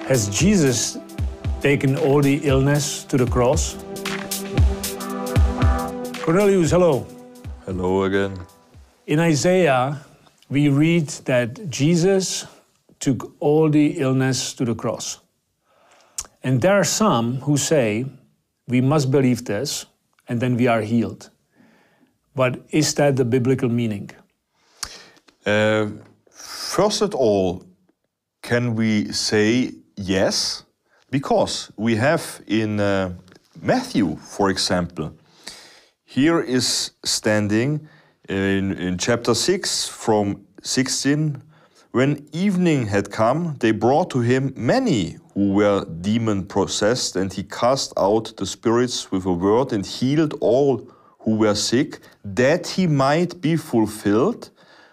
Has Jesus taken all the illness to the cross? Cornelius, hello. Hello again. In Isaiah, we read that Jesus took all the illness to the cross. And there are some who say, we must believe this, and then we are healed. But is that the biblical meaning? First of all, can we say yes? Because we have in Matthew, for example, here is standing in chapter 6 from 16, when evening had come, they brought to him many who were demon-possessed, and he cast out the spirits with a word and healed all who were sick, that he might be fulfilled,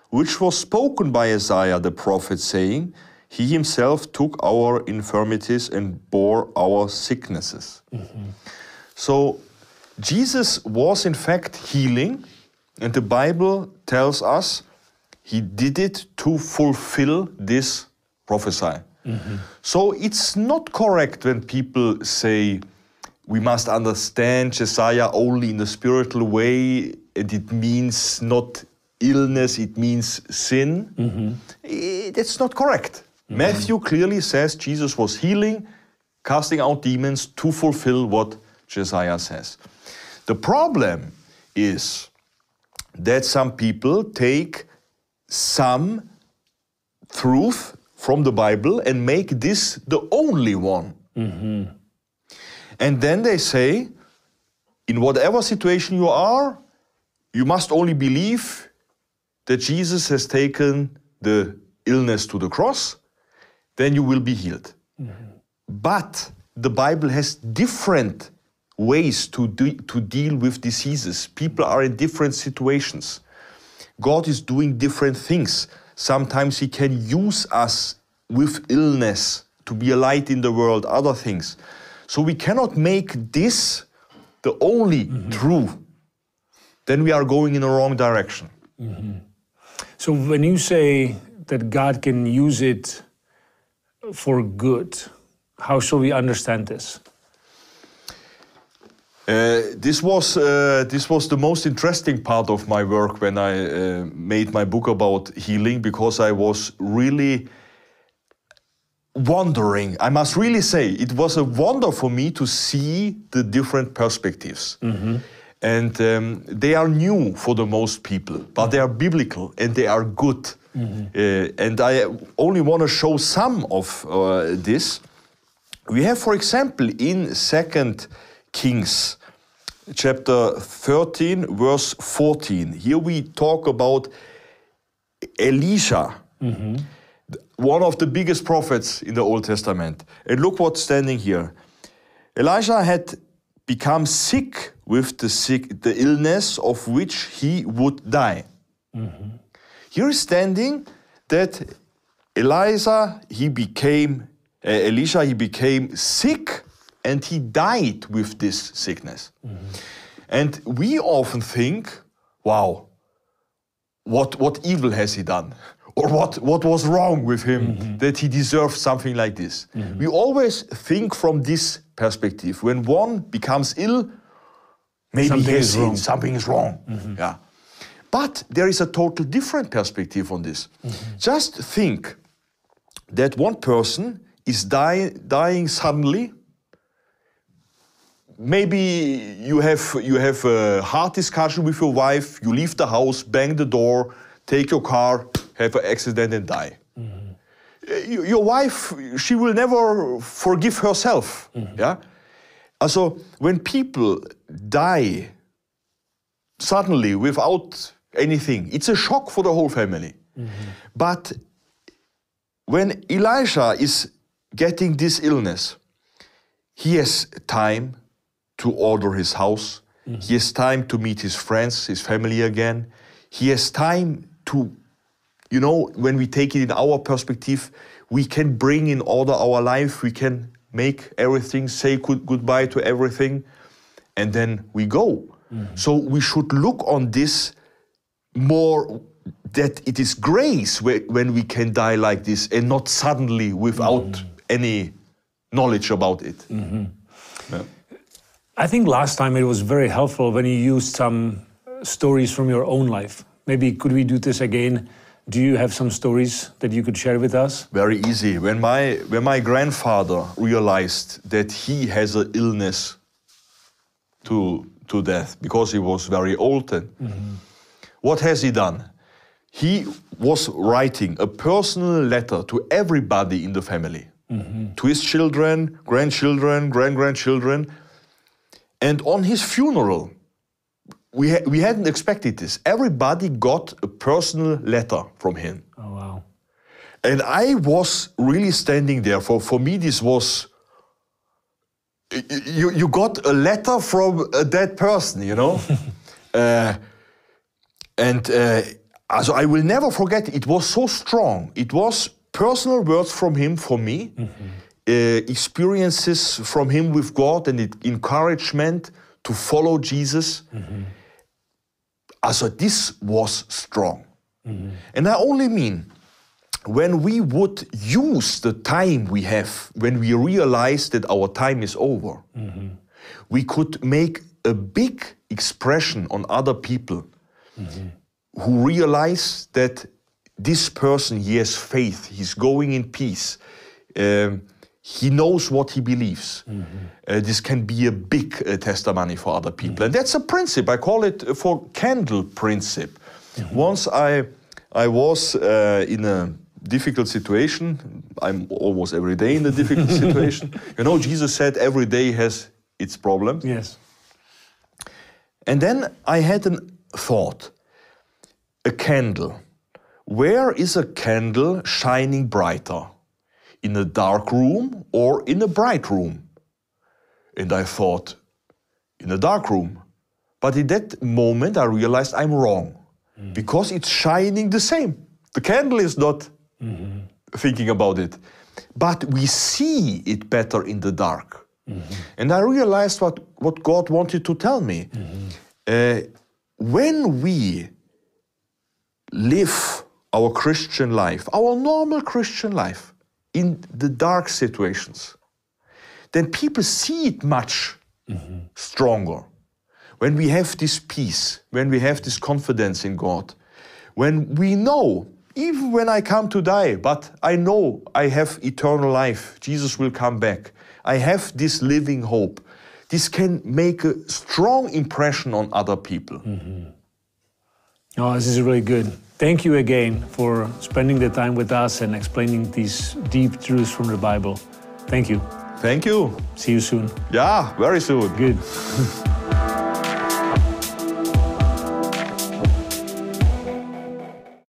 which was spoken by Isaiah the prophet, saying, He himself took our infirmities and bore our sicknesses. Mm-hmm. So Jesus was in fact healing, and the Bible tells us he did it to fulfill this prophecy. Mm-hmm. So it's not correct when people say we must understand Jesaja only in the spiritual way, and it means not illness, it means sin. Mm-hmm. That's not correct. Mm-hmm. Matthew clearly says Jesus was healing, casting out demons to fulfill what Jesaja says. The problem is that some people take some truth from the Bible and make this the only one. Mm-hmm. And then they say, in whatever situation you are, you must only believe that Jesus has taken the illness to the cross, then you will be healed. Mm-hmm. But the Bible has different ways to deal with diseases. People are in different situations. God is doing different things. Sometimes he can use us with illness to be a light in the world, other things. So we cannot make this the only true. Then we are going in the wrong direction. Mm-hmm. So when you say that God can use it for good, how shall we understand this? This was the most interesting part of my work when I made my book about healing, because I was really wondering. I must really say, it was a wonder for me to see the different perspectives. Mm-hmm. And they are new for the most people, but they are biblical and they are good. Mm-hmm. And I only want to show some of this. We have, for example, in 2 Kings, chapter 13, verse 14. Here we talk about Elisha, one of the biggest prophets in the Old Testament. And look what's standing here. Elisha had become sick with the illness of which he would die. Mm-hmm. Here is standing that Elisha, he became sick, and he died with this sickness. Mm-hmm. And we often think, wow, what evil has he done? Or what was wrong with him that he deserved something like this? Mm-hmm. We always think from this perspective. When one becomes ill, maybe something is wrong. Mm-hmm. Yeah. But there is a total different perspective on this. Mm-hmm. Just think that one person is dying suddenly. Maybe you have a hard discussion with your wife, you leave the house, bang the door, take your car, have an accident and die. Mm-hmm. Your wife, she will never forgive herself. Mm-hmm. Yeah? Also, when people die suddenly without anything, it's a shock for the whole family. Mm-hmm. But when Elisha is getting this illness, he has time to order his house. Mm-hmm. He has time to meet his friends, his family again. He has time to, when we take it in our perspective, we can bring in order our life. We can make everything, say goodbye to everything, and then we go. Mm-hmm. So we should look on this more, that it is grace when we can die like this and not suddenly without any knowledge about it. Yeah. I think last time it was very helpful when you used some stories from your own life. Maybe could we do this again? Do you have some stories that you could share with us? Very easy. When my grandfather realized that he has an illness to death because he was very old then, what has he done? He was writing a personal letter to everybody in the family, to his children, grandchildren, grand-grandchildren. And on his funeral, we hadn't expected this. Everybody got a personal letter from him. Oh, wow. And I was really standing there. For me, this was... You got a letter from a dead person, you know? So I will never forget, it was so strong. It was personal words from him for me, experiences from him with God and encouragement to follow Jesus. Also, this was strong. And I only mean, when we would use the time we have, when we realize that our time is over, we could make a big expression on other people who realize that this person, he has faith, he's going in peace, he knows what he believes. This can be a big testimony for other people. And that's a principle. I call it for candle principle. Once I was in a difficult situation. I'm almost every day in a difficult situation. You know, Jesus said every day has its problem. Yes. And then I had a thought. A candle. Where is a candle shining brighter? In a dark room or in a bright room? And I thought, in a dark room. But in that moment I realized I'm wrong. Because it's shining the same. The candle is not thinking about it. But we see it better in the dark. And I realized what God wanted to tell me. When we live our Christian life, our normal Christian life, in the dark situations, then people see it much stronger. When we have this peace, when we have this confidence in God, when we know, even when I come to die, but I know I have eternal life, Jesus will come back, I have this living hope, this can make a strong impression on other people. Oh, this is really good. Thank you again for spending the time with us and explaining these deep truths from the Bible. Thank you. Thank you. See you soon. Yeah, very soon. Good.